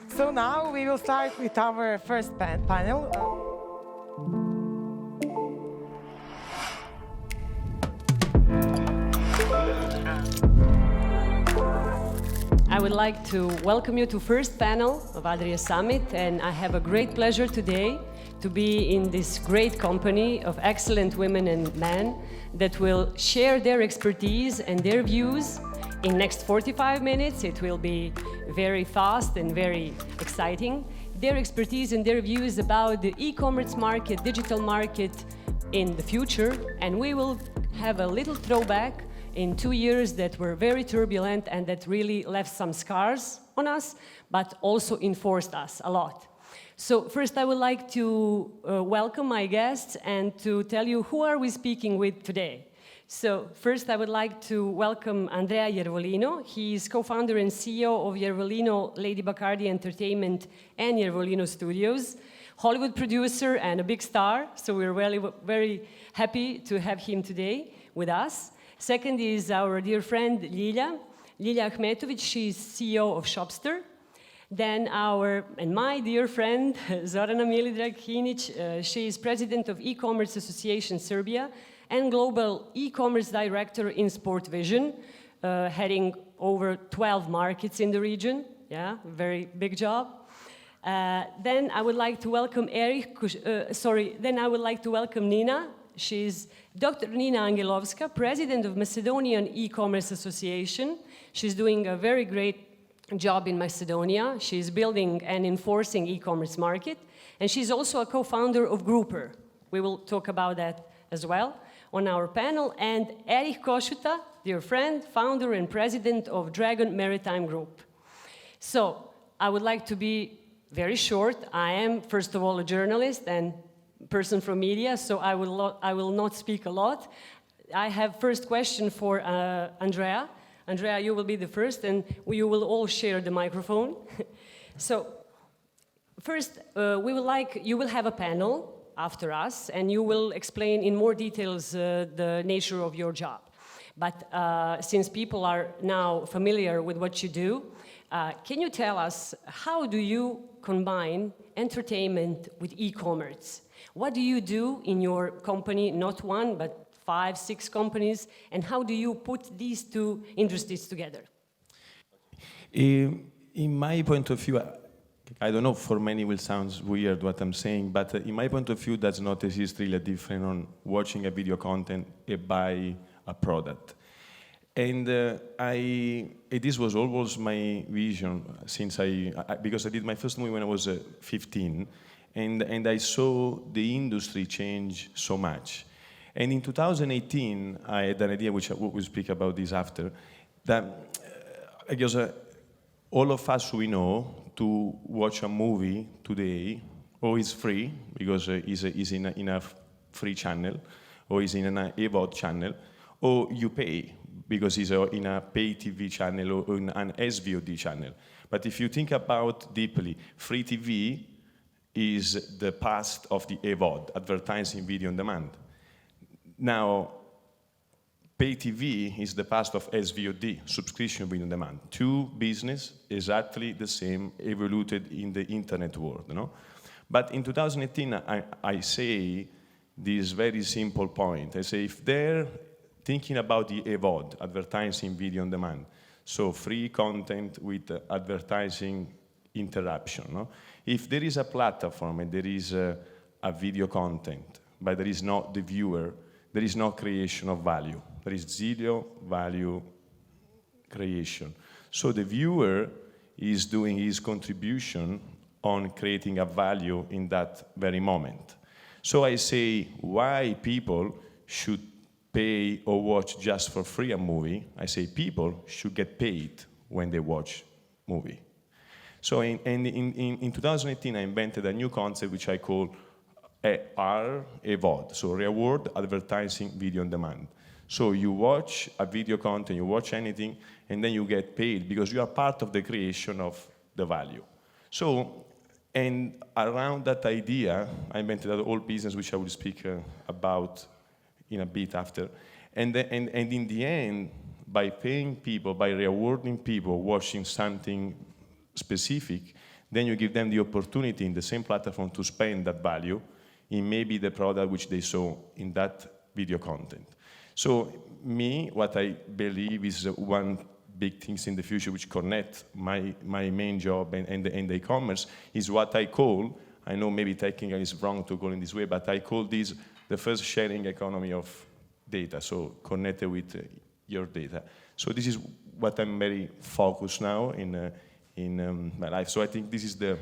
So now we will start with our first panel. I would like to welcome you to first panel of Adria Summit, and I have a great pleasure today to be in this great company of excellent women and men that will share their expertise and their views in next 45 minutes. It will be very fast and very exciting. Their expertise and their views about the e-commerce market, digital market in the future, and we will have a little throwback in 2 years that were very turbulent and that really left some scars on us, but also enforced us a lot. So first I would like to welcome my guests and to tell you who are we speaking with today. So first I would like to welcome Andrea Iervolino. He is co-founder and CEO of Iervolino, Lady Bacardi Entertainment and Iervolino Studios, Hollywood producer and a big star, so we're really very happy to have him today with us. Second is our dear friend Ljiljana Ahmetović. She's CEO of Shoppster. Then my dear friend Zorana Milidrag, she is president of eCommerce Association Serbia and global e-commerce director in Sport Vision, heading over 12 markets in the region. Yeah, very big job. Then I would like to welcome Erich. Then I would like to welcome Nina. She's Dr. Nina Angelovska, president of Macedonian e-commerce association. She's doing a very great job in Macedonia. She's building and enforcing e-commerce market, and she's also a co-founder of Grouper. We will talk about that as well on our panel. And Erich Cossutta, dear friend, founder and president of Dragon Maritime Group. So I would like to be very short. I am, first of all, a journalist and person from media, so I will not speak a lot. I have first question for Andrea. Andrea, you will be the first, and you will all share the microphone. So first, you will have a panel after us, and you will explain in more details the nature of your job. But since people are now familiar with what you do, can you tell us how do you combine entertainment with e-commerce? What do you do in your company, not one, but 5, 6 companies, and how do you put these two industries together? In my point of view, I don't know, for many it will sound weird what I'm saying, but in my point of view, does not exist really different on watching a video content and buy a product. And this was always my vision since because I did my first movie when I was 15, and I saw the industry change so much. And in 2018, I had an idea, which I will speak about this after, that because all of us we know to watch a movie today, or it's free, because it's in a free channel, or it's in an AVOD channel, or you pay, because it's in a pay TV channel or in an SVOD channel. But if you think about deeply, free TV is the past of the AVOD, advertising video on demand. Now, pay TV is the past of SVOD, subscription video on demand. Two business exactly the same, evolved in the internet world, no? But in 2018, I say this very simple point. I say if they're thinking about the AVOD, advertising video on demand, so free content with advertising interruption, no? If there is a platform and there is a video content, but there is not the viewer, there is no creation of value. There is zero value creation. So the viewer is doing his contribution on creating a value in that very moment. So I say why people should pay or watch just for free a movie. I say people should get paid when they watch movie. So in 2018, I invented a new concept which I call AVOD, so reward advertising video on demand. So you watch a video content, you watch anything, and then you get paid because you are part of the creation of the value. So, and around that idea, I invented a whole business which I will speak about in a bit after. And in the end, by paying people, by rewarding people watching something specific, then you give them the opportunity in the same platform to spend that value in maybe the product which they saw in that video content. So what I believe is one big things in the future which connect my main job and the e-commerce is what I call, I know maybe technically it's wrong to call in this way, but I call this the first sharing economy of data, so connected with your data. So this is what I'm very focused now in my life. So I think this is the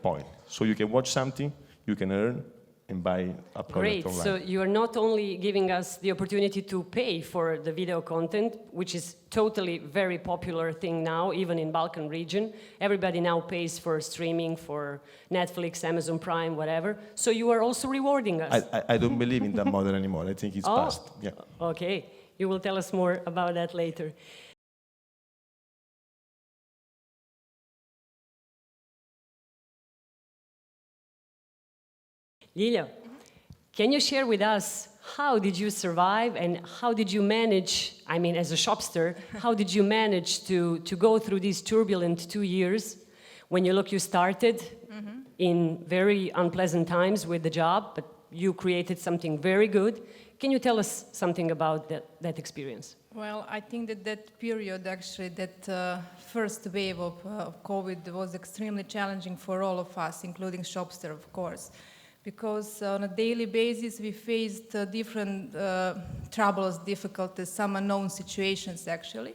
point. So you can watch something, you can earn, and buy a product online. So you are not only giving us the opportunity to pay for the video content, which is totally very popular thing now, even in Balkan region. Everybody now pays for streaming, for Netflix, Amazon Prime, whatever. So you are also rewarding us. I don't believe in that model anymore. I think it's past. Yeah. Okay. You will tell us more about that later. Ljiljana, can you share with us how did you survive and how did you manage, I mean, as a shopster, how did you manage to go through these turbulent 2 years when you started in very unpleasant times with the job, but you created something very good. Can you tell us something about that experience? Well, I think that period, actually, that first wave of COVID was extremely challenging for all of us, including Shoppster, of course. Because on a daily basis we faced different troubles, difficulties, some unknown situations actually.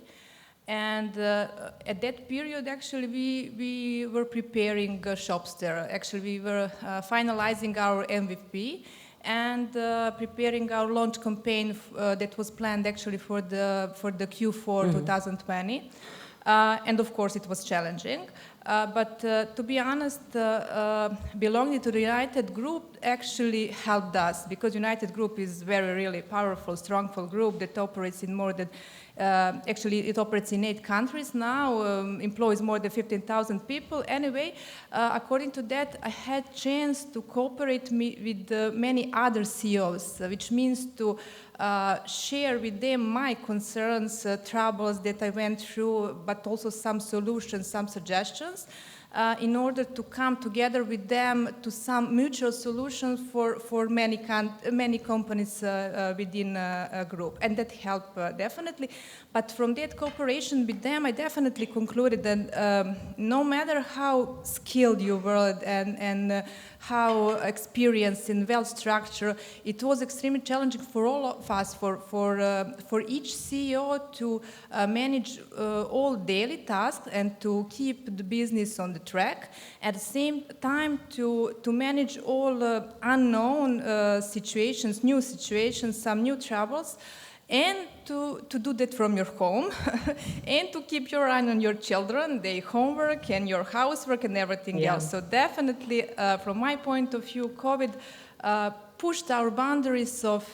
And at that period actually we were preparing Shoppster. Actually we were finalizing our MVP and preparing our launch campaign that was planned actually for the Q4 2020. And of course it was challenging. But to be honest, belonging to the United Group actually helped us, because United Group is really powerful, strongful group that operates in more than, actually it operates in 8 countries now, employs more than 15,000 people. Anyway, according to that, I had chance to cooperate with many other CEOs, which means to share with them my concerns, troubles that I went through, but also some solutions, some suggestions, in order to come together with them to some mutual solutions for many companies within a group. And that helped definitely. But from that cooperation with them, I definitely concluded that no matter how skilled you were and how experienced and well-structured, it was extremely challenging for all of us, for each CEO to manage all daily tasks and to keep the business on the track. At the same time, to manage all unknown situations, new situations, some new troubles, and to do that from your home, and to keep your eye on your children, their homework and your housework and everything else. So definitely, from my point of view, COVID pushed our boundaries of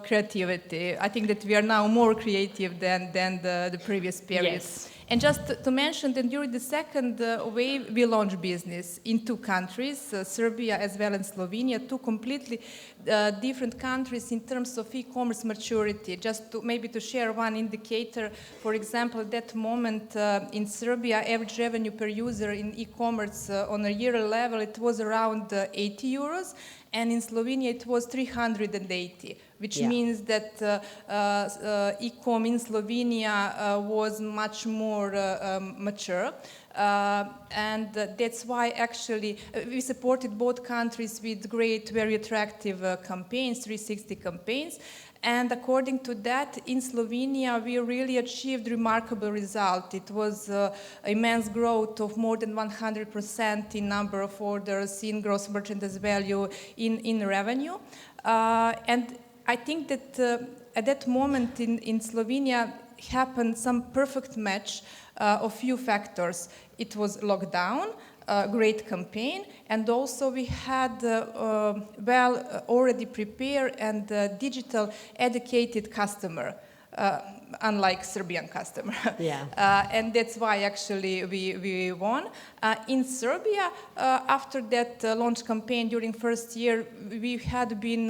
creativity. I think that we are now more creative than the previous periods. Yes. And just to mention that during the second wave, we launched business in 2 countries, Serbia as well as Slovenia, 2 completely different countries in terms of e-commerce maturity. Just maybe to share one indicator, for example, at that moment in Serbia, average revenue per user in e-commerce on a yearly level, it was around 80 euros. And in Slovenia, it was 380, which means that e-com in Slovenia was much more mature. And that's why actually we supported both countries with great, very attractive campaigns, 360 campaigns. And according to that, in Slovenia, we really achieved remarkable result. It was immense growth of more than 100% in number of orders, in gross merchandise value, in revenue. And I think that at that moment in Slovenia happened some perfect match of few factors. It was lockdown, great campaign, and also we had already prepared and digital educated customer. unlike Serbian customer. Yeah. And that's why actually we won. In Serbia, after that launch campaign during first year, we had been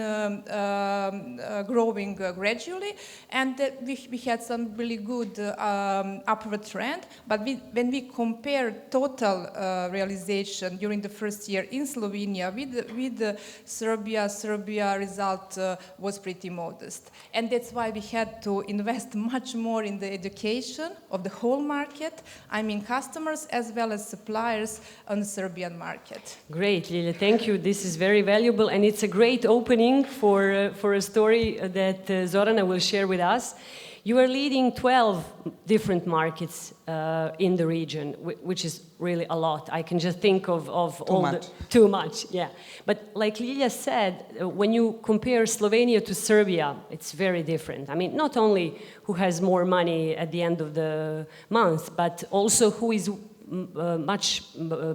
growing gradually, and we had some really good upward trend. But when we compare total realization during the first year in Slovenia with Serbia result was pretty modest. And that's why we had to invest much more in the education of the whole market, I mean customers as well as suppliers on the Serbian market. Great, Ljiljana, thank you. This is very valuable, and it's a great opening for a story that Zorana will share with us. You are leading 12 different markets in the region, which is really a lot. I can just think of too much, yeah. But like Ljiljana said, when you compare Slovenia to Serbia, it's very different. I mean, not only who has more money at the end of the month, but also who is much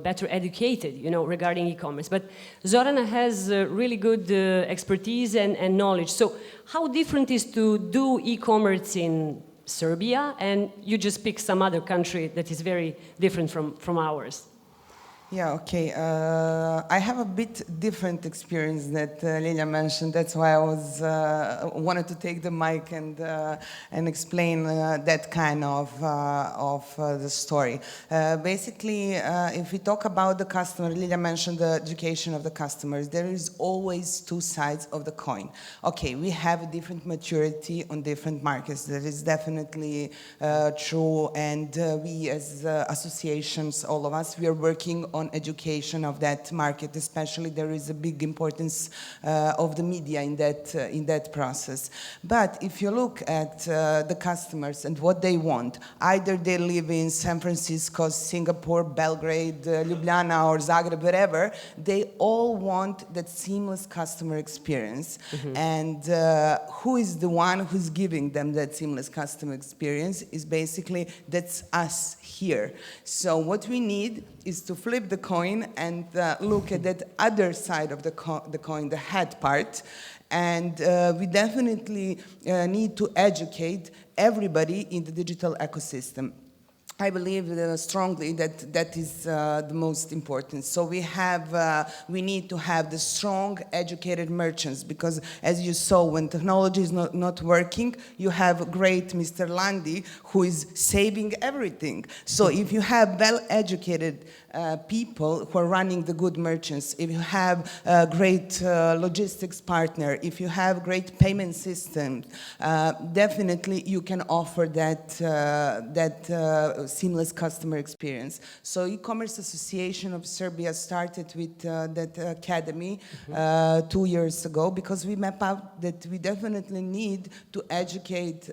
better educated, you know, regarding e-commerce. But Zorana has really good expertise and knowledge. So how different is to do e-commerce in Serbia, and you just pick some other country that is very different from ours? Yeah, okay. I have a bit different experience that Ljiljana mentioned. That's why I was wanted to take the mic and explain that kind of the story. Basically, if we talk about the customer, Ljiljana mentioned the education of the customers. There is always two sides of the coin. Okay, we have a different maturity on different markets. That is definitely true, and we as associations, all of us, we are working on education of that market. Especially there is a big importance of the media in that process. But if you look at the customers and what they want, either they live in San Francisco, Singapore, Belgrade, Ljubljana or Zagreb, wherever, they all want that seamless customer experience. Mm-hmm. And who is the one who's giving them that seamless customer experience is basically, that's us here. So what we need is to flip the coin and look at that other side of the coin, the head part. And we definitely need to educate everybody in the digital ecosystem. I believe strongly that that is the most important. So we need to have the strong, educated merchants, because as you saw, when technology is not working, you have great Mr. Landi who is saving everything. So if you have well-educated people who are running the good merchants, if you have a great logistics partner, if you have great payment system, definitely you can offer that seamless customer experience. So e-commerce Association of Serbia started with that academy 2 years ago, because we map out that we definitely need to educate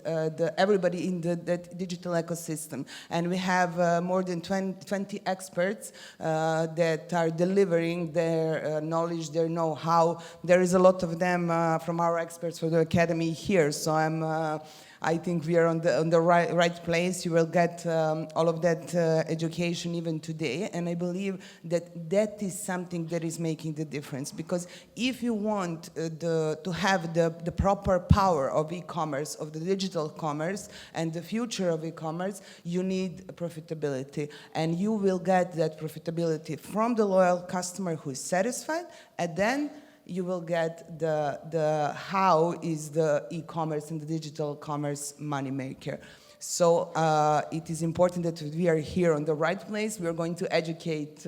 everybody in that digital ecosystem. And we have more than 20 experts that are delivering their knowledge, their know-how. There is a lot of them from our experts for the academy here. So I think we are on the right place. You will get all of that education even today, and I believe that is something that is making the difference. Because if you want to have the proper power of e-commerce, of the digital commerce, and the future of e-commerce, you need profitability, and you will get that profitability from the loyal customer who is satisfied, and then you will get the how is the e-commerce and the digital commerce money maker. So it is important that we are here on the right place. We are going to educate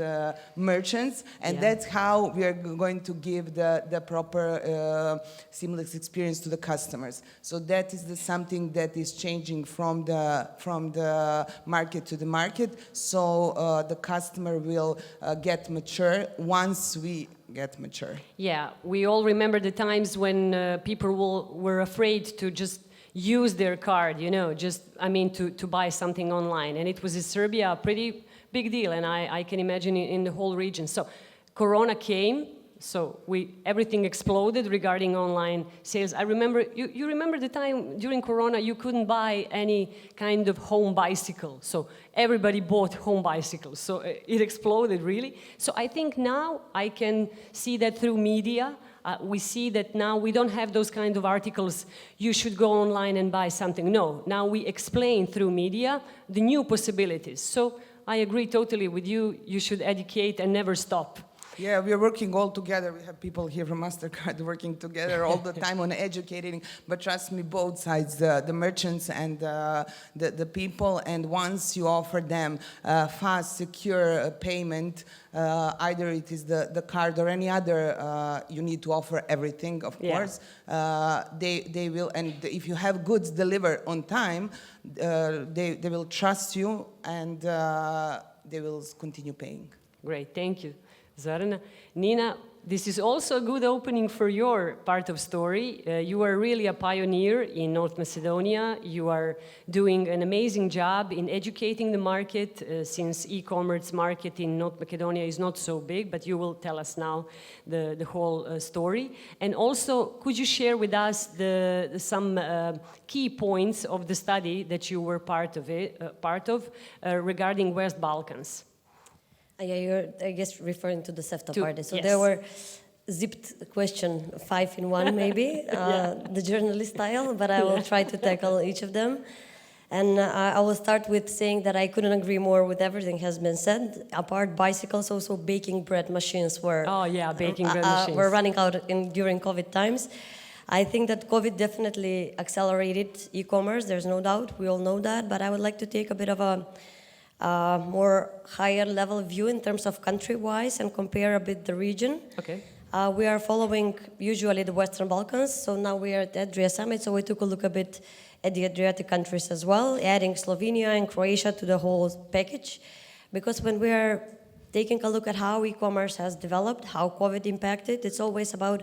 merchants, and that's how we are going to give the proper seamless experience to the customers. So that is something that is changing from the market to the market. So the customer will get mature once we get mature. Yeah, we all remember the times when people were afraid to just use their card, you know, to buy something online. And it was in Serbia a pretty big deal, and I can imagine in the whole region. So Corona came, so everything exploded regarding online sales. I remember, you remember the time during Corona you couldn't buy any kind of home bicycle. So everybody bought home bicycles. So it exploded really. So I think now I can see that through media. We see that now we don't have those kind of articles, you should go online and buy something. No, now we explain through media the new possibilities. So I agree totally with you, you should educate and never stop. Yeah, we're working all together. We have people here from MasterCard working together all the time on educating. But trust me, both sides, the merchants and the people. And once you offer them fast, secure payment, either it is the card or any other, you need to offer everything, of course. They will, and if you have goods delivered on time, they will trust you and they will continue paying. Great, thank you, Zorana. Nina, this is also a good opening for your part of story. You are really a pioneer in North Macedonia. You are doing an amazing job in educating the market since e-commerce market in North Macedonia is not so big, but you will tell us now the whole story. And also, could you share with us some key points of the study that you were part of regarding West Balkans? Yeah, you're, I guess, referring to the SEFTA party. So yes. there were zipped question 5 in 1, maybe, the journalist style, but I will try to tackle each of them. And I will start with saying that I couldn't agree more with everything has been said. Apart bicycles, also baking bread machines were baking bread machines were running out during COVID times. I think that COVID definitely accelerated e-commerce. There's no doubt. We all know that. But I would like to take a bit of a more higher level view in terms of country-wise and compare a bit the region. Okay. We are following usually the Western Balkans, so now we are at the Adria Summit, so we took a look a bit at the Adriatic countries as well, adding Slovenia and Croatia to the whole package. Because when we are taking a look at how e-commerce has developed, how COVID impacted, it's always about,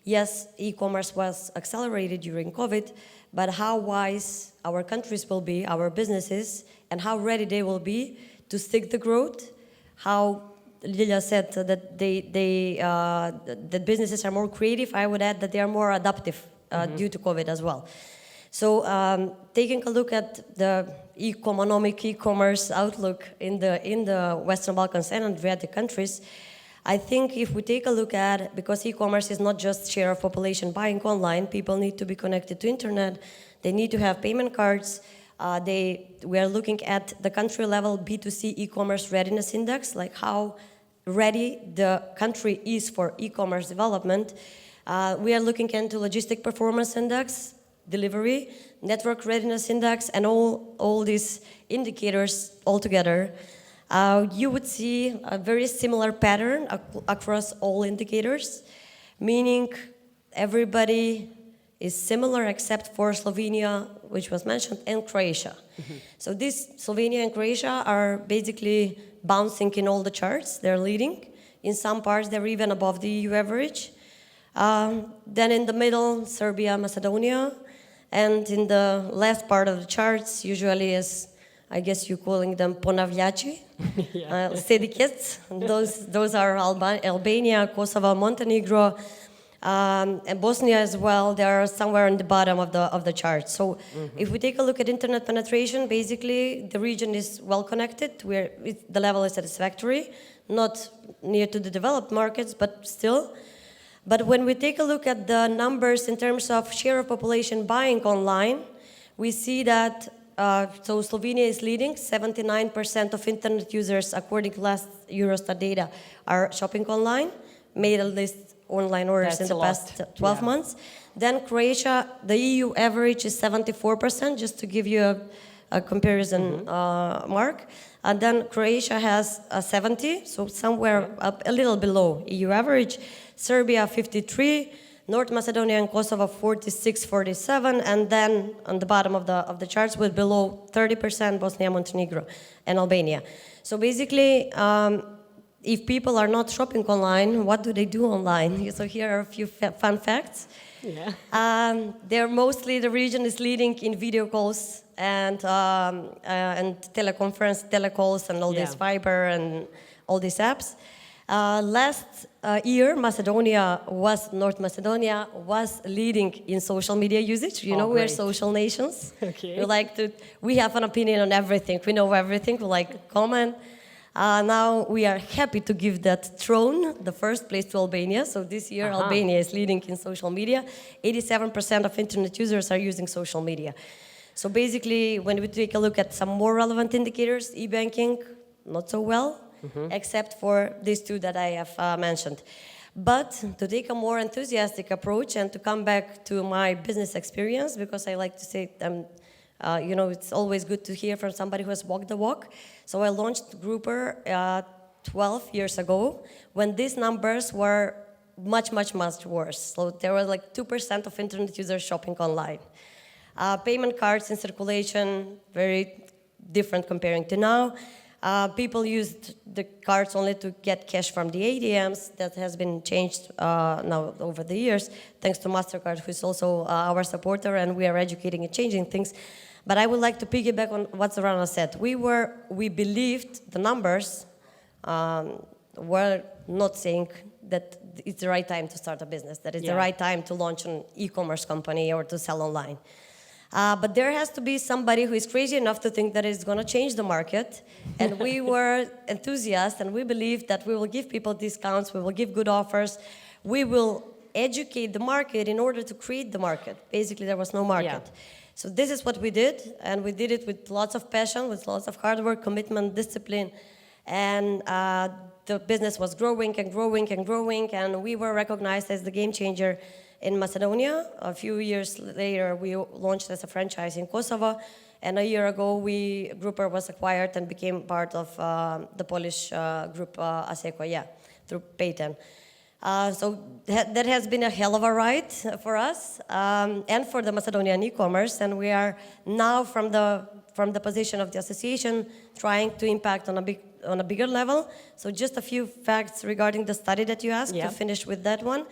yes, e-commerce was accelerated during COVID, but how wise our countries will be, our businesses, and how ready they will be to stick the growth, how Ljiljana said that that businesses are more creative. I would add that they are more adaptive due to COVID as well. So taking a look at the eCommonomic e-commerce outlook in the Western Balkans and Adriatic countries, I think if we take a look at, because e-commerce is not just share of population buying online, people need to be connected to internet, they need to have payment cards. We are looking at the country level B2C e-commerce readiness index, like how ready the country is for e-commerce development. We are looking into logistic performance index, delivery, network readiness index, and all these indicators all together. You would see a very similar pattern across all indicators, meaning everybody is similar except for Slovenia, which was mentioned, and Croatia. So this Slovenia and Croatia are basically bouncing in all the charts. They're leading. In some parts, they're even above the EU average. Then in the middle, Serbia, Macedonia. And in the left part of the charts, usually is, I guess you're calling them ponavljači, steady kids. Those are Albania, Kosovo, Montenegro, and Bosnia as well. They are somewhere on the bottom of the chart. So if we take a look at internet penetration, basically the region is well connected. The level is satisfactory, not near to the developed markets, but still. But when we take a look at the numbers in terms of share of population buying online, we see that so Slovenia is leading. 79% of internet users, according to last Eurostat data, are shopping online, made at least online orders in the past 12 months. Then Croatia, the EU average is 74%, just to give you a comparison mark. And then Croatia has 70, so somewhere up a little below EU average. Serbia 53, North Macedonia and Kosovo 46, 47, and then on the bottom of the charts with below 30% Bosnia, Montenegro, and Albania. So basically, if people are not shopping online, what do they do online? So here are a few fun facts. Yeah. The region is leading in video calls and telecalls and all this fiber and all these apps. Last year, North Macedonia was leading in social media usage. You know, we're social nations. Okay. We have an opinion on everything. We know everything. We like comment. Now we are happy to give that throne, the first place, to Albania. So this year, Albania is leading in social media. 87% of internet users are using social media. So basically, when we take a look at some more relevant indicators, e-banking, not so well, except for these two that I have mentioned. But to take a more enthusiastic approach and to come back to my business experience, because I like to say, it's always good to hear from somebody who has walked the walk. So I launched Grouper 12 years ago, when these numbers were much, much, much worse. So there was like 2% of internet users shopping online. Payment cards in circulation, very different comparing to now. People used the cards only to get cash from the ATMs. That has been changed now over the years, thanks to MasterCard, who is also our supporter, and we are educating and changing things. But I would like to piggyback on what Zorana said. We believed the numbers were not saying that it's the right time to start a business, that it's the right time to launch an e-commerce company or to sell online. But there has to be somebody who is crazy enough to think that it's going to change the market. And we were enthusiasts, and we believed that we will give people discounts, we will give good offers, we will educate the market in order to create the market. Basically, there was no market. Yeah. So this is what we did, and we did it with lots of passion, with lots of hard work, commitment, discipline. And the business was growing and growing and growing, and we were recognized as the game changer in Macedonia. A few years later, we launched as a franchise in Kosovo, and a year ago, Grouper was acquired and became part of the Polish group Asseco, through Payten. So that has been a hell of a ride for us and for the Macedonian e-commerce, and we are now from the position of the association trying to impact on a bigger level. So just a few facts regarding the study that you asked to finish with that one.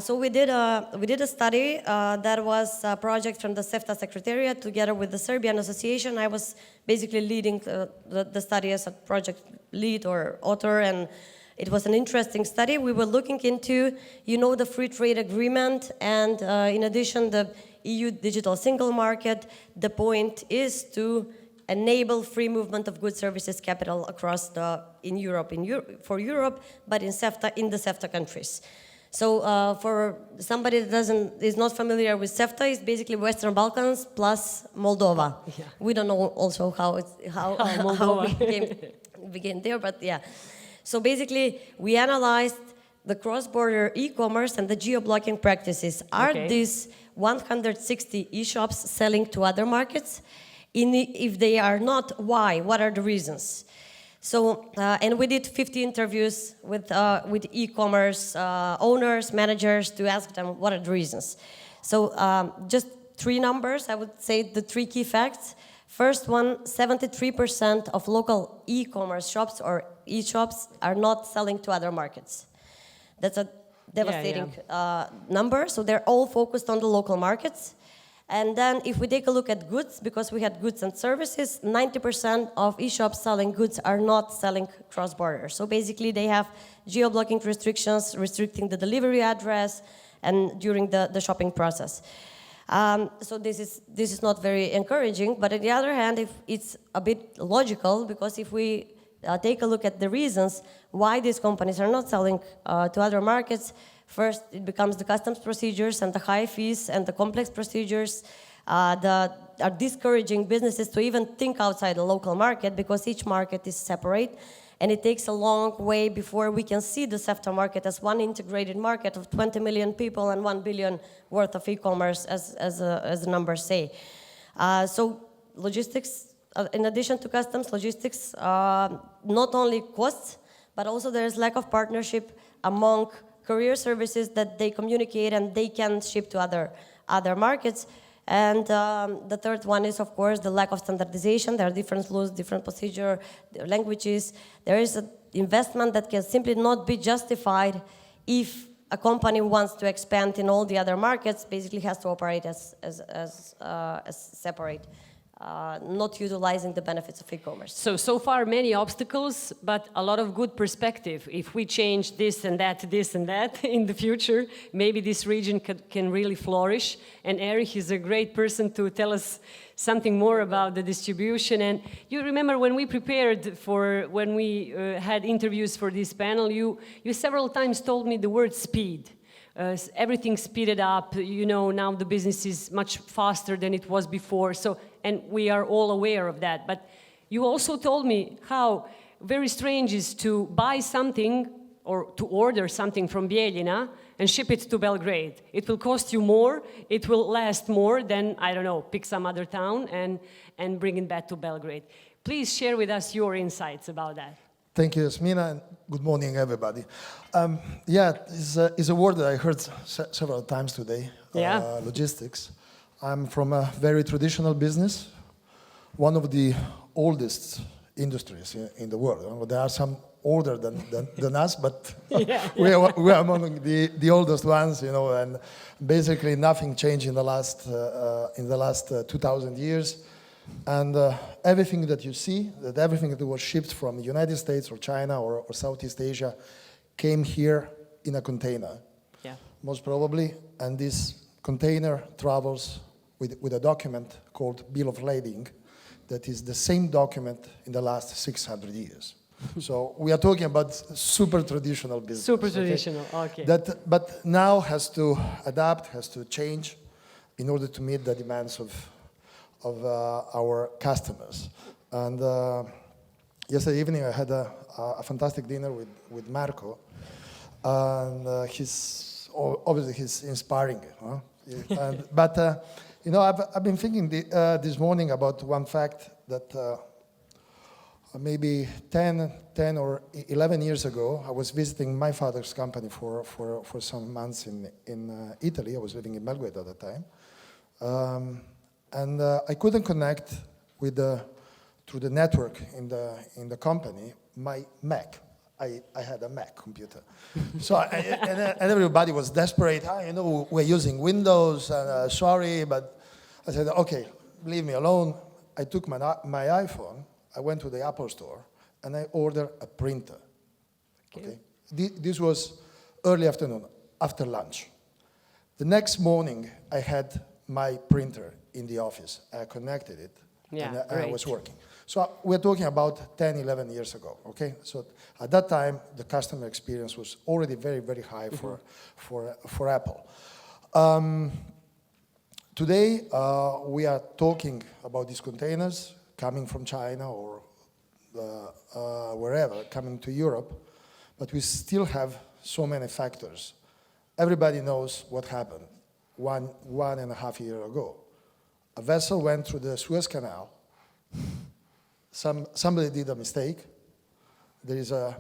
So we did a study that was a project from the S.p.A Secretariat together with the Serbian Association. I was basically leading the study as a project lead or author, and it was an interesting study. We were looking into, the free trade agreement, and in addition, the EU digital single market. The point is to enable free movement of goods, services, capital across in Europe, for Europe, but in the S.p.A countries. So for somebody that is not familiar with S.p.A, it's basically Western Balkans plus Moldova. Yeah. We don't know also how we became there, but yeah. So basically, we analyzed the cross-border e-commerce and the geo-blocking practices. Are these 160 e-shops selling to other markets? If they are not, why? What are the reasons? So, and we did 50 interviews with e-commerce owners, managers, to ask them what are the reasons. So just 3 numbers, I would say the 3 key facts. First one, 73% of local e-commerce shops or e-shops are not selling to other markets. That's a devastating number, so they're all focused on the local markets. And then if we take a look at goods, because we had goods and services, 90% of e-shops selling goods are not selling cross-border. So basically they have geo-blocking restrictions, restricting the delivery address and during the shopping process. So this is not very encouraging, but on the other hand, it's a bit logical, because if we take a look at the reasons why these companies are not selling to other markets, first, it becomes the customs procedures and the high fees and the complex procedures that are discouraging businesses to even think outside the local market, because each market is separate, and it takes a long way before we can see the S.p.A market as one integrated market of 20 million people and 1 billion worth of e-commerce, as the numbers say. So logistics, in addition to customs, logistics, not only costs, but also there is lack of partnership among courier services that they communicate and they can ship to other markets. And the third one is, of course, the lack of standardization. There are different laws, different procedure, languages. There is an investment that can simply not be justified if a company wants to expand in all the other markets, basically has to operate as separate not utilizing the benefits of e-commerce. So far many obstacles, but a lot of good perspective. If we change this and that in the future, maybe this region can really flourish. And Erich is a great person to tell us something more about the distribution. And you remember when we prepared when we had interviews for this panel, you several times told me the word speed. Everything speeded up, now the business is much faster than it was before, and we are all aware of that. But you also told me how very strange is to buy something or to order something from Ljiljana and ship it to Belgrade. It will cost you more, it will last more than, I don't know, pick some other town and bring it back to Belgrade. Please share with us your insights about that. Thank you, Jasmina, and good morning, everybody. It's a word that I heard several times today, logistics. I'm from a very traditional business, one of the oldest industries in the world. There are some older than us, but we are among the oldest ones, and basically nothing changed in the last 2,000 years. And everything that you see, everything that was shipped from the United States or China or Southeast Asia came here in a container, most probably. And this container travels with a document called Bill of Lading that is the same document in the last 600 years. So we are talking about super traditional business. Super traditional, okay. But now has to adapt, has to change in order to meet the demands of our customers. And yesterday evening I had a fantastic dinner with Marco, and he's inspiring. But I've been thinking this morning about one fact that maybe 10 or 11 years ago I was visiting my father's company for some months in Italy. I was living in Belgrade at the time. And I couldn't connect through the network in the company my Mac. I had a Mac computer. So and everybody was desperate. We're using Windows. Sorry, but I said, okay, leave me alone. I took my iPhone. I went to the Apple store and I ordered a printer. Okay. This was early afternoon, after lunch. The next morning, I had my printer in the office. I connected it, and I was working. So we're talking about 10, 11 years ago, okay? So at that time, the customer experience was already very, very high for Apple. Today, we are talking about these containers coming from China or wherever, coming to Europe, but we still have so many factors. Everybody knows what happened 1.5 years ago. A vessel went through the Suez Canal. Somebody did a mistake. There is an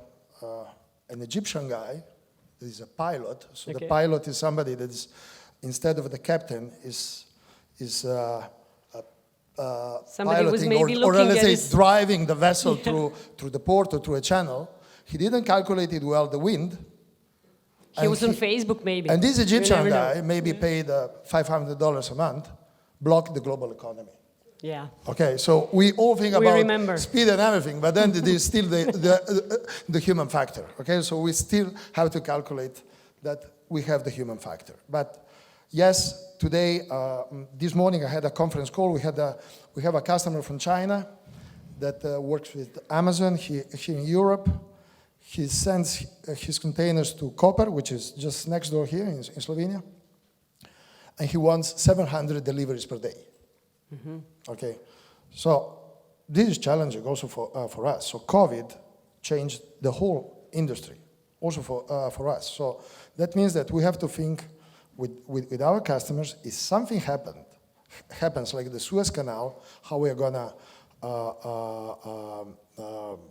Egyptian guy. There is a pilot. So the pilot is somebody that is, instead of the captain, is piloting or let's say driving the vessel through the port or through a channel. He didn't calculate it well, the wind. He was on Facebook maybe. And this Egyptian guy, maybe paid $500 a month, blocked the global economy. Yeah. Okay, so we all think about speed and everything, but then there's still the human factor. Okay, so we still have to calculate that we have the human factor. But yes, today, this morning I had a conference call. We have a customer from China that works with Amazon here in Europe. He sends his containers to Koper, which is just next door here in Slovenia, and he wants 700 deliveries per day. Mm-hmm. Okay, so this is challenging also for us. So COVID changed the whole industry, also for us. So that means that we have to think with our customers, if something happens like the Suez Canal, how we are gonna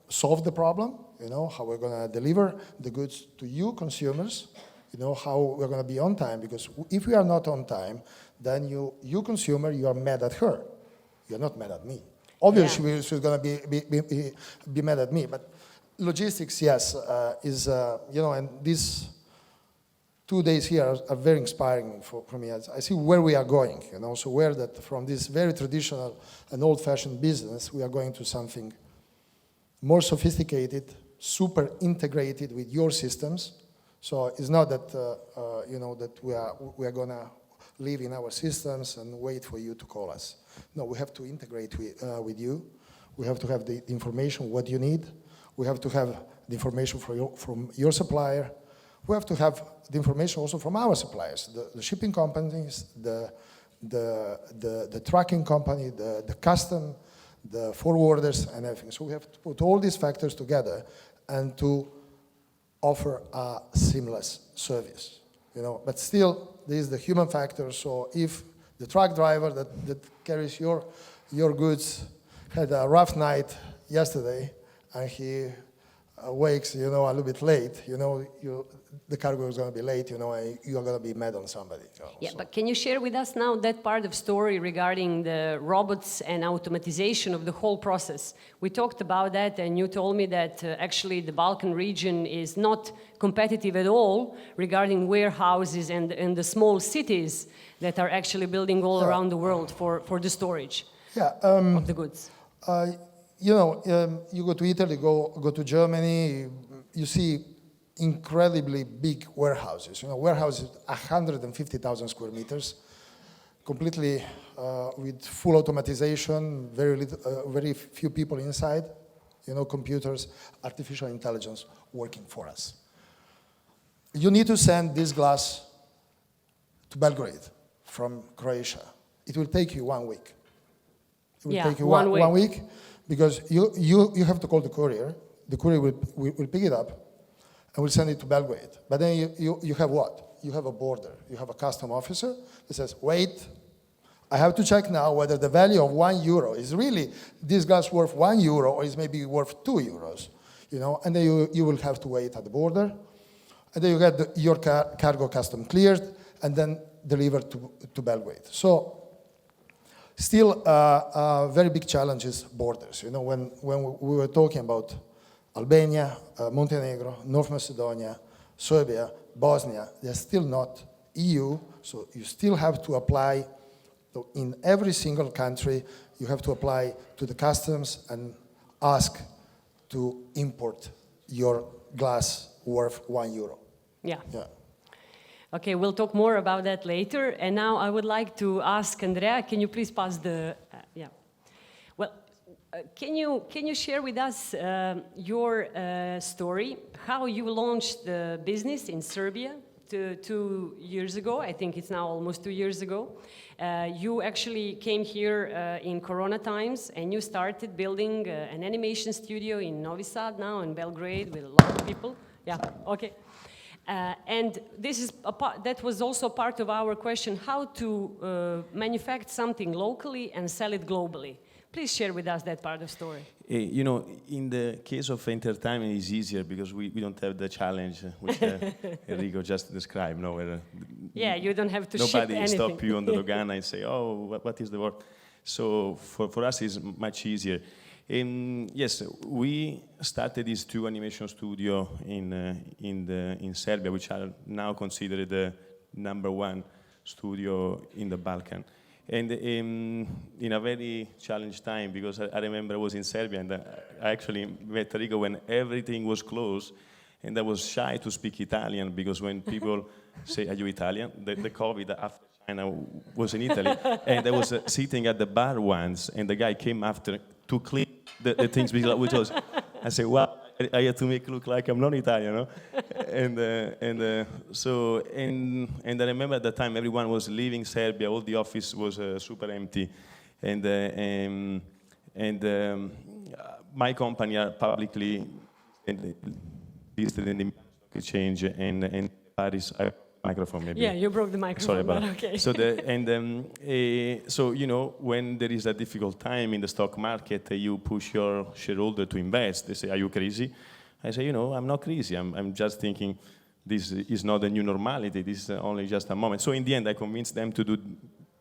solve the problem, how we're gonna deliver the goods to you consumers, how we're gonna be on time, because if we are not on time, then you consumer, you are mad at her. You're not mad at me. Obviously, she's gonna be mad at me, but logistics, yes, is, and this 2 days here are very inspiring for me. I see where we are going, you know, so where that from this very traditional and old-fashioned business, we are going to something more sophisticated, super integrated with your systems. So it's not that, you know, that we are going to live in our systems and wait for you to call us. No, we have to integrate with you. We have to have the information, what you need. We have to have the information from your supplier. We have to have the information also from our suppliers, the shipping companies, the trucking company, the custom, the forwarders, and everything. So we have to put all these factors together and to offer a seamless service, you know. But still, there is the human factor. So if the truck driver that carries your goods had a rough night yesterday and he wakes, you know, a little bit late, you know, the cargo is going to be late, you know, and you're going to be mad on somebody. You know, Yeah, so. but can you share with us now that part of story regarding the robots and automatization of the whole process? We talked about that, and you told me that actually the Balkan region is not competitive at all regarding warehouses and the small cities that are actually building all around the world for the storage of the goods. You know, you go to Italy, go to Germany, you see incredibly big warehouses. You know, warehouses 150,000 square meters, completely with full automatization, very few people inside. You know, computers, artificial intelligence working for us. You need to send this glass to Belgrade from Croatia. It will take you 1 week. It will take you one week. Because you have to call the courier. The courier will pick it up and will send it to Belgrade. But then you have what? You have a border. You have a custom officer that says, wait, I have to check now whether the value of €1 is really this glass worth €1 or is maybe worth €2. You know, and then you will have to wait at the border. And then you get your cargo custom cleared and then delivered to Belgrade. So still, very big challenge is borders. You know, when we were talking about Albania, Montenegro, North Macedonia, Serbia, Bosnia, they're still not EU, so you still have to apply in every single country. You have to apply to the customs and ask to import your glass worth €1. Yeah. Yeah. Okay, we'll talk more about that later. And now I would like to ask Andrea, can you please pass the, yeah. Well, can you share with us your story, how you launched the business in Serbia 2 years ago? I think it's now almost 2 years ago. You actually came here in Corona times and you started building an animation studio in Novi Sad now, in Belgrade, with a lot of people. Yeah, okay. And this is that was also part of our question, how to manufacture something locally and sell it globally. Please share with us that part of the story. You know, in the case of entertainment, it's easier because we don't have the challenge which Enrico just described. No, where, yeah, you don't have to ship anything. Nobody stop you on the Zorana and say, oh, what is the word? So for us, it's much easier. Yes, we started these 2 animation studios in Serbia, which are now considered the #1 studio in the Balkan. And in a very challenging time, because I remember I was in Serbia and I actually met Enrico when everything was closed, and I was shy to speak Italian because when people say, are you Italian? The COVID after China was in Italy, and I was sitting at the bar once, and the guy came after to clean the things which was, I said, wow, I had to make it look like I'm not Italian, no? So I remember at the time everyone was leaving Serbia, all the office was super empty, and my company are publicly listed in the exchange and Paris. Microphone maybe. Yeah, you broke the microphone. Sorry about that. Okay. So you know, when there is a difficult time in the stock market, you push your shareholder to invest. They say, "Are you crazy?" I say, "You know, I'm not crazy. I'm just thinking this is not a new normality. This is only just a moment." So in the end, I convinced them to do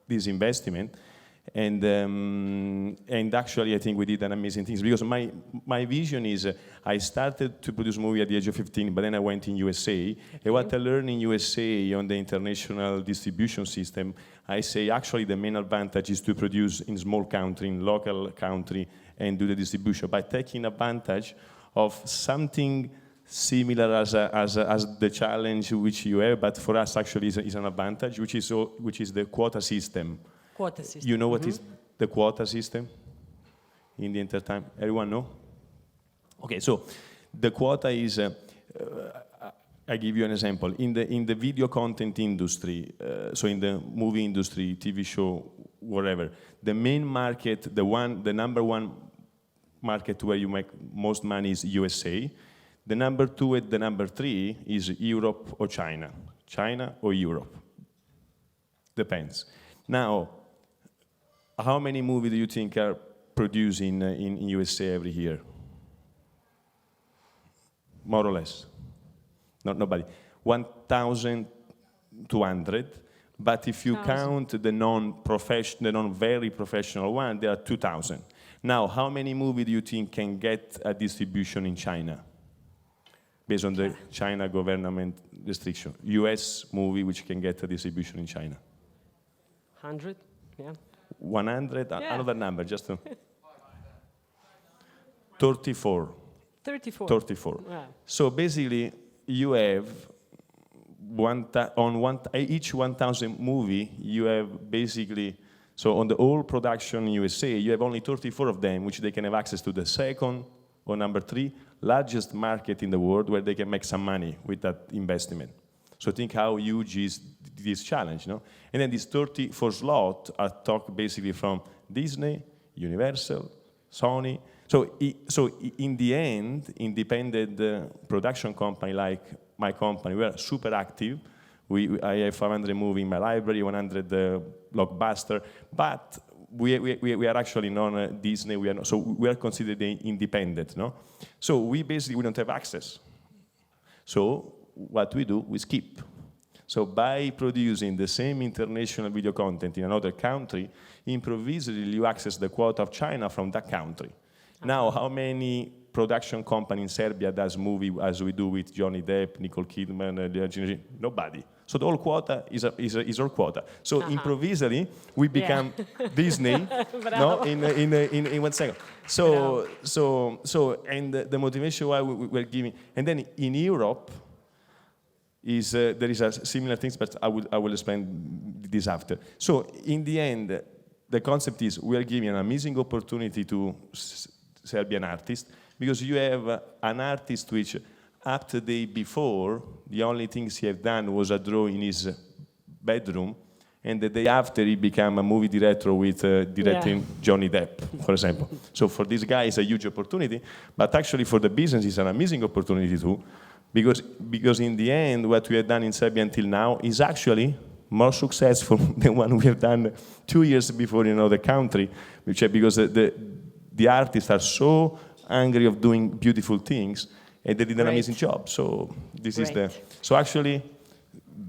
this investment, And actually, I think we did an amazing things, because my vision is I started to produce movie at the age of 15, but then I went in USA. And what I learned in USA on the international distribution system, I say actually the main advantage is to produce in small country, in local country, and do the distribution by taking advantage of something similar as the challenge which you have, but for us actually is an advantage, which is the quota system. Quota system. You know what is the quota system in the intertime? Everyone know? Okay, so the quota is, I give you an example. In the video content industry, so in the movie industry, TV show, whatever, the main market, the number one market where you make most money is USA. The number 2 and the number 3 is Europe or China. China or Europe. Depends. Now, how many movies do you think are produced in USA every year? More or less. Nobody. 1,200. But if you count the non-very professional one, there are 2,000. Now, how many movies do you think can get a distribution in China? Based on the China government restriction. US movie which can get a distribution in China. 100, yeah. 100, Yeah. another number, just 34. 34. 34. Yeah. So basically, you have each 1,000 movie, you have basically, so on the whole production in USA, you have only 34 of them, which they can have access to the second or number 3 largest market in the world where they can make some money with that investment. So think how huge is this challenge, no? And then these 34 slots are talked basically from Disney, Universal, Sony. So in the end, independent production company like my company, we are super active. I have 500 movies in my library, 100 blockbuster, but we are actually non-Disney. So we are considered independent, no? So we don't have access. So what we do, we skip. So by producing the same international video content in another country, improvisely you access the quota of China from that country. Now, how many production company in Serbia does movie as we do with Johnny Depp, Nicole Kidman, nobody. So the whole quota is our quota. So improvisely we become Disney, no, in 1 second. So and the motivation why we're giving, and then in Europe is there is a similar things, but I will explain this after. So in the end, the concept is we are giving an amazing opportunity to Serbian artists, because you have an artist which up to the day before, the only things he had done was a draw in his bedroom, and the day after he became a movie director with directing Johnny Depp, for example. So for this guy, it's a huge opportunity, but actually for the business, it's an amazing opportunity too, because in the end, what we have done in Serbia until now is actually more successful than one we have done 2 years before in another country, because the artists are so hungry of doing beautiful things, and they did an amazing job. So this is so actually,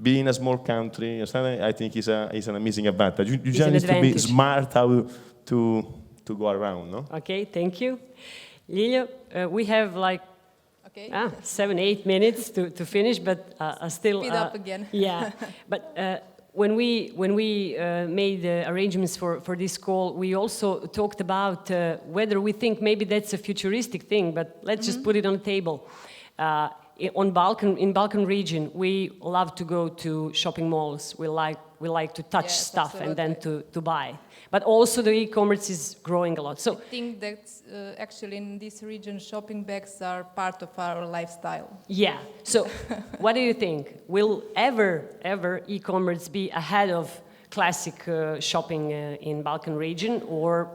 being a small country, I think is an amazing advantage. You just need to be smart how to go around, no? Okay, thank you. Ljiljana, we have like 7-8 minutes to finish, but still... Speed up again. Yeah, but when we made arrangements for this call, we also talked about whether we think maybe that's a futuristic thing, but let's just put it on the table. In Balkan region, we love to go to shopping malls. We like to touch stuff and then to buy. But also the e-commerce is growing a lot. So I think that actually in this region, shopping bags are part of our lifestyle. Yeah. So what do you think? Will ever e-commerce be ahead of classic shopping in Balkan region, or?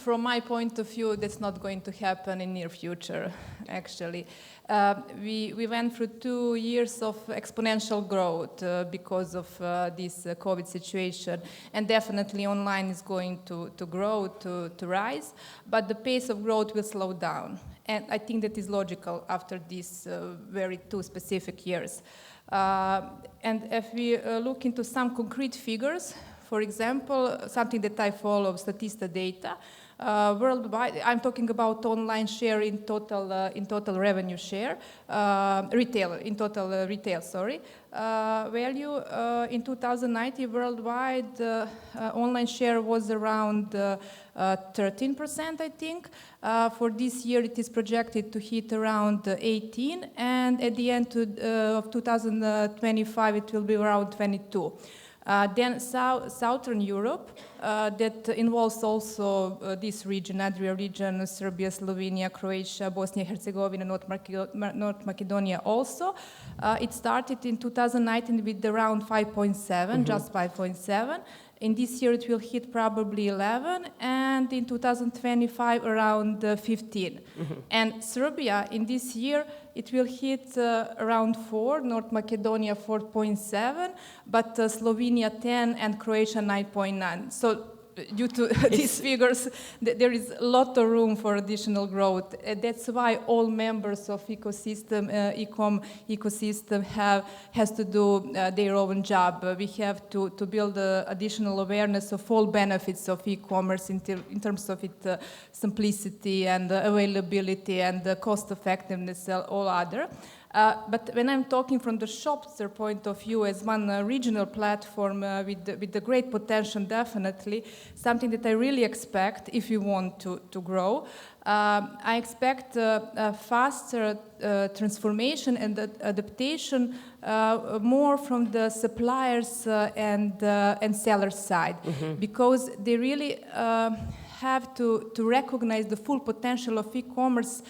From my point of view, that's not going to happen in near future, actually. We went through 2 years of exponential growth because of this COVID situation, and definitely online is going to grow, to rise, but the pace of growth will slow down. And I think that is logical after these very 2 specific years. And if we look into some concrete figures, For example, something that I follow, Statista data, worldwide, I'm talking about online share in total revenue share, retail, sorry. Value in 2019 worldwide, online share was around 13%, I think. For this year, it is projected to hit around 18, and at the end of 2025, it will be around 22. Then Southern Europe, that involves also this region, Adria region, Serbia, Slovenia, Croatia, Bosnia and Herzegovina, North Macedonia also. It started in 2019 with around 5.7, just 5.7. In this year, it will hit probably 11, and in 2025, around 15. And Serbia, in this year, it will hit around 4, North Macedonia 4.7, but Slovenia 10, and Croatia 9.9. So due to these figures, there is a lot of room for additional growth. That's why all members of ecosystem, ecosystem has to do their own job. We have to build additional awareness of all benefits of e-commerce in terms of its simplicity and availability and cost effectiveness, all other. But when I'm talking from the Shoppster point of view as one regional platform with the great potential, definitely, something that I really expect if we want to grow, I expect a faster transformation and adaptation more from the suppliers and seller side, because they really have to recognize the full potential of e-commerce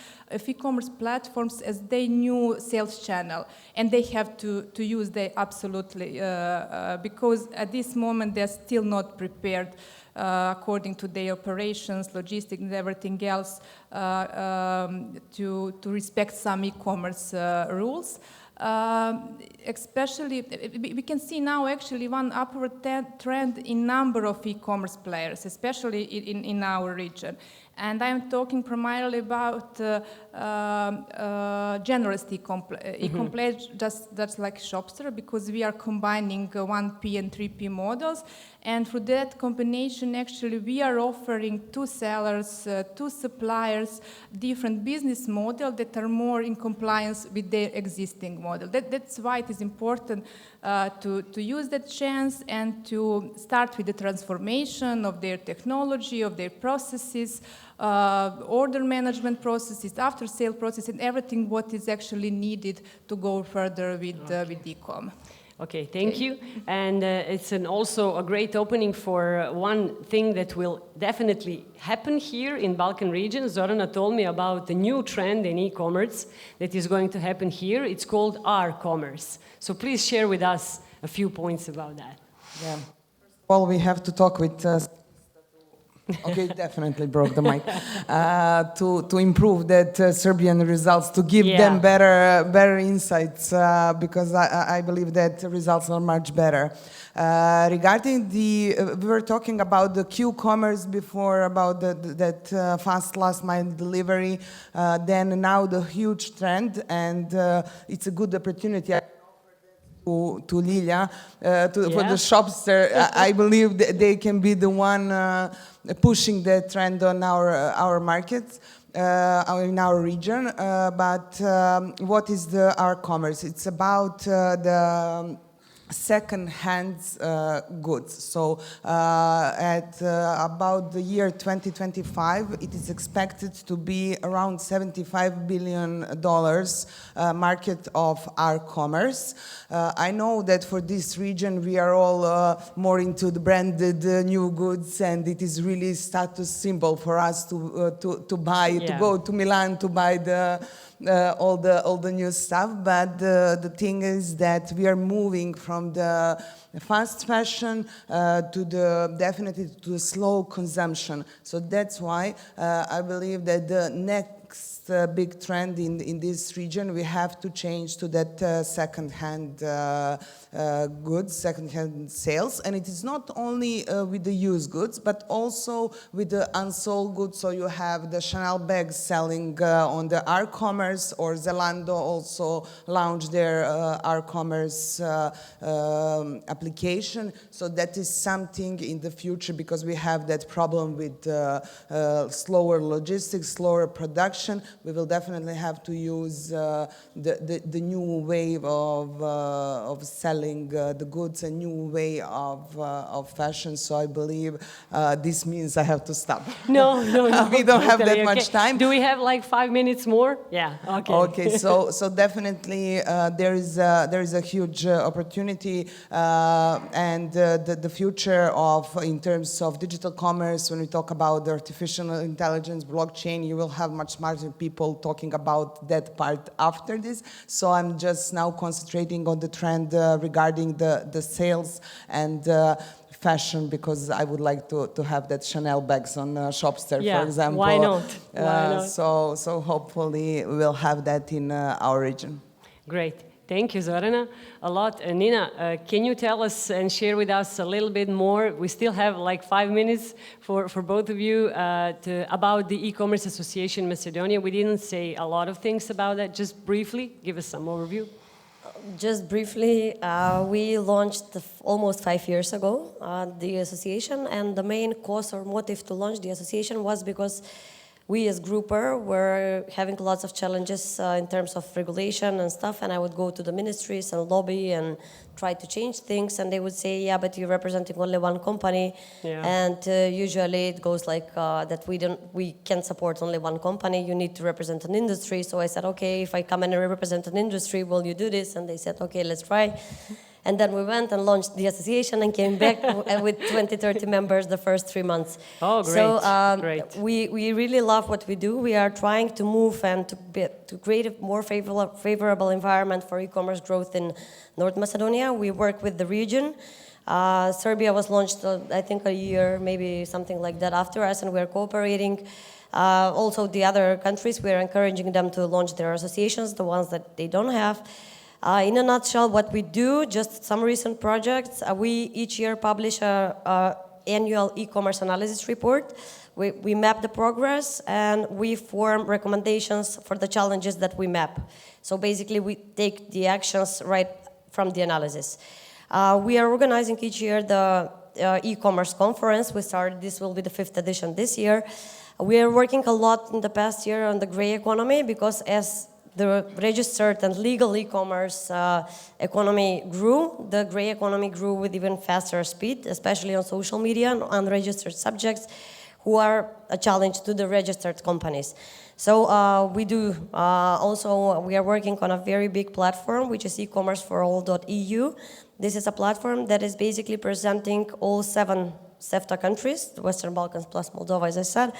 platforms as their new sales channel, and they have to use them absolutely, because at this moment they're still not prepared according to their operations, logistics, and everything else to respect some e-commerce rules. Especially, we can see now actually one upward trend in number of e-commerce players, especially in our region. And I'm talking primarily about generalist e-commerce, just like Shoppster, because we are combining 1P and 3P models. And through that combination, actually, we are offering to sellers, to suppliers, different business models that are more in compliance with their existing model. That's why it is important to use that chance and to start with the transformation of their technology, of their processes, order management processes, after-sale processes, and everything what is actually needed to go further with e-com. Okay, thank you. And it's also a great opening for one thing that will definitely happen here in Balkan region. Zorana told me about the new trend in e-commerce that is going to happen here. It's called R-commerce. So please share with us a few points about that. Yeah. First of all, we have to talk with okay, definitely broke the mic. To improve that Serbian results, to give them better insights, because I believe that results are much better. Regarding we were talking about the Q-commerce before, about that fast last mile delivery, then now the huge trend, and it's a good opportunity to Ljiljana, for the Shoppster. I believe that they can be the one pushing the trend on our markets, in our region. But what is the R-commerce? It's about the second-hand goods. So at about the year 2025, it is expected to be around $75 billion market of R-commerce. I know that for this region, we are all more into the branded new goods, and it is really status symbol for us to buy, to go to Milan to buy all the new stuff. But the thing is that we are moving from the fast fashion to definitely to the slow consumption. So that's why I believe that the next big trend in this region. We have to change to that second-hand goods, second-hand sales. And it is not only with the used goods, but also with the unsold goods. So you have the Chanel bags selling on the eCommerce, or Zalando also launched their eCommerce application. So that is something in the future, because we have that problem with slower logistics, slower production. We will definitely have to use the new way of selling the goods, a new way of fashion. So I believe this means I have to stop. No. We don't have totally that much okay. time. Do we have like 5 minutes more? Yeah, okay. Okay, so definitely there is a huge opportunity, and the future in terms of digital commerce. When we talk about the artificial intelligence, blockchain, you will have much smarter people talking about that part after this. So I'm just now concentrating on the trend regarding the sales and fashion, because I would like to have that Chanel bags on Shoppster, Yeah, for example. why not? Why not? So hopefully we will have that in our region. Great. Thank you, Zorana, a lot. Nina, can you tell us and share with us a little bit more? We still have like 5 minutes for both of you about the e-commerce association Macedonia. We didn't say a lot of things about that. Just briefly, give us some overview. Just briefly, we launched almost 5 years ago the association, and the main cause or motive to launch the association was because we as grouper were having lots of challenges in terms of regulation and stuff, and I would go to the ministries and lobby and try to change things, and they would say, yeah, but you're representing only one company, and usually it goes like that we can support only one company, you need to represent an industry. So I said, okay, if I come and represent an industry, will you do this? And they said, okay, let's try. And then we went and launched the association and came back with 20, 30 members the first 3 months. Oh, great. So great. we really love what we do. We are trying to move and to create a more favorable environment for e-commerce growth in North Macedonia. We work with the region. Serbia was launched, I think, a year, maybe something like that after us, and we're cooperating. Also, the other countries, we're encouraging them to launch their associations, the ones that they don't have. In a nutshell, what we do, just some recent projects, we each year publish an annual e-commerce analysis report. We map the progress and we form recommendations for the challenges that we map. So basically we take the actions right from the analysis. We are organizing each year the e-commerce conference. We started, this will be the 5th edition this year. We are working a lot in the past year on the gray economy, because as the registered and legal e-commerce economy grew, the gray economy grew with even faster speed, especially on social media and unregistered subjects who are a challenge to the registered companies. So we do also, we are working on a very big platform, which is ecommerceforall.eu. This is a platform that is basically presenting all 7 SEFTA countries, the Western Balkans plus Moldova, as I said,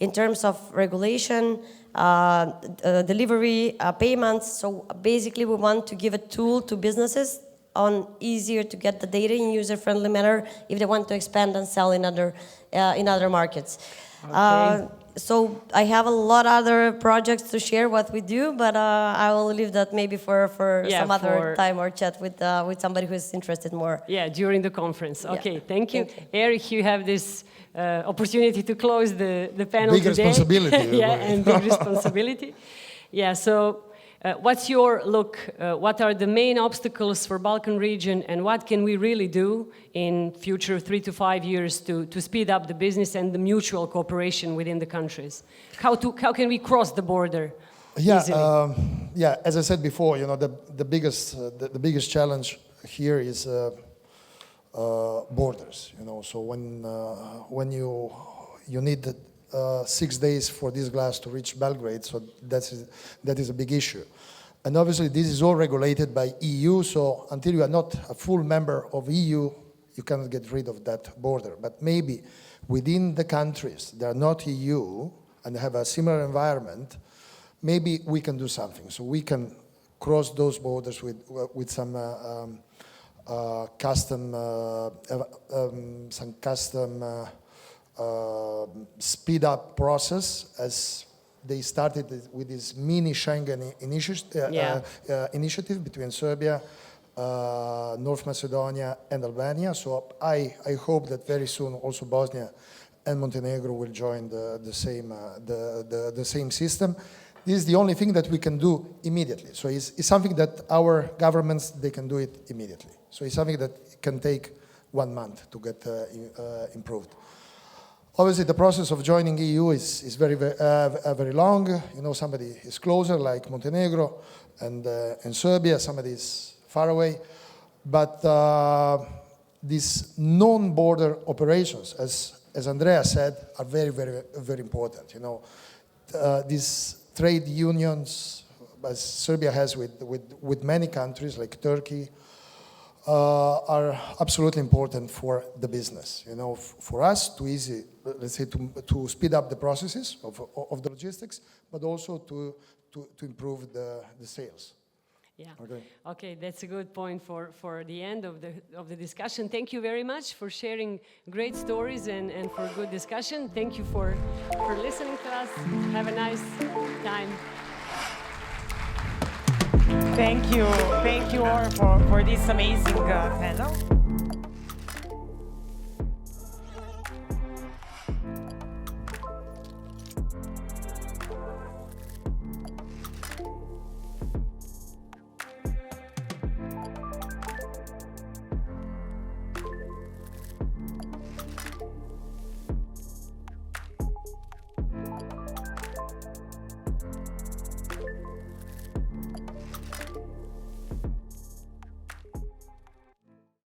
in terms of regulation, delivery, payments. So basically we want to give a tool to businesses on easier to get the data in user-friendly manner if they want to expand and sell in other markets. Okay. So I have a lot of other projects to share what we do, but I will leave that maybe for some other time or chat with somebody who is interested more. Yeah, during the conference. Okay, Yeah. Thank you. Thank you. Erich, you have this opportunity to close the panel Big today. responsibility. Yeah, and big responsibility. Yeah, so what's your look? What are the main obstacles for Balkan region, and what can we really do in future 3 to 5 years to speed up the business and the mutual cooperation within the countries? How can we cross the border easily? Yeah. As I said before, the biggest challenge here is borders. So when you need 6 days for this glass to reach Belgrade, so that is a big issue. And obviously this is all regulated by EU, so until you are not a full member of EU, you cannot get rid of that border. But maybe within the countries that are not EU and have a similar environment, maybe we can do something. So we can cross those borders with some custom speed up process, as they started with this mini Schengen initiative between Serbia, North Macedonia, and Albania. So I hope that very soon also Bosnia and Montenegro will join the same system. This is the only thing that we can do immediately. So it's something that our governments, they can do it immediately. So it's something that can take 1 month to get improved. Obviously, the process of joining EU is very long. You know, somebody is closer, like Montenegro and Serbia. Somebody is far away. But these non-border operations, as Andrea said, are very, very, very important. You know, these trade unions, as Serbia has with many countries like Turkey, are absolutely important for the business. You know, for us to speed up the processes of the logistics, but also to improve the sales. Yeah. Okay, that's a good point for the end of the discussion. Thank you very much for sharing great stories and for good discussion. Thank you for listening to us. Have a nice time. Thank you all for this amazing panel.